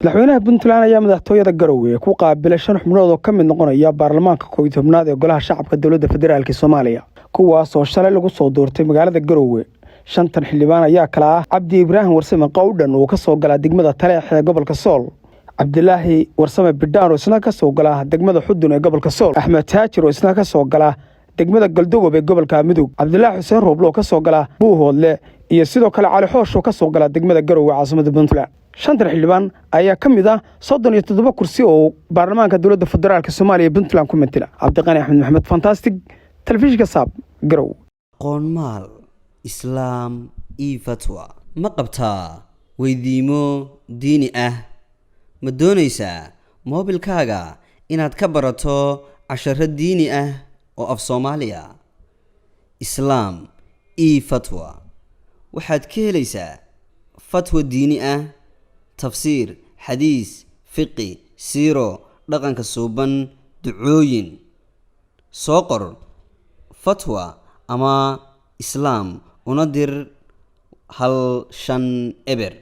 madaxweynaha Puntland ayaa madaxtooyada Garowe ku qaabilay 5 xubnood oo ka mid noqonaya baarlamaanka 11aad ee golaha shacabka dawladda federaalka Soomaaliya kuwaas oo shalay lagu soo doortay magaalada Garowe. 5 xildhibaan ayaa kala ah Cabdi Ibraahim Warsame Qowdhan oo ka soo gala degmada Taleex ee gobolka Sool, Cabdilaahi Warsame Bidhaan oo isna ka soo gala degmada Xudun ee gobolka Sool, Axmed Taajir oo isna ka soo gala degmada Galdogob ee gobolka Mudug, Cabdilaahi Xuseen Rooblo oo ka soo gala Buuhoodle iyo sidoo kale Cali Xoosh oo ka soo gala degmada Garowe caasimadda Puntland. 5 xildhibaan ayaa ka mid ah 37 kursi oo baarlamaanka dawladda federaalka Soomaaliya Puntland ku matala. Cabdiqani Axmed Maxamed, Fantastic, Telefishinka Saab, Garowe. Qoonmaal Islaam iyo Fatwa ma qabtaa weydiimo diini ah ma doonaysaa moobilkaaga inaad ka barato casharro diini ah oo af Soomaaliya Islaam iyo Fatwa waxaad ka helaysaa fatwa diini ah tafsiir xadiis fiqi siiro dhaqanka suuban ducooyin soo qor fatwa ama Islaam una dir hal shan eber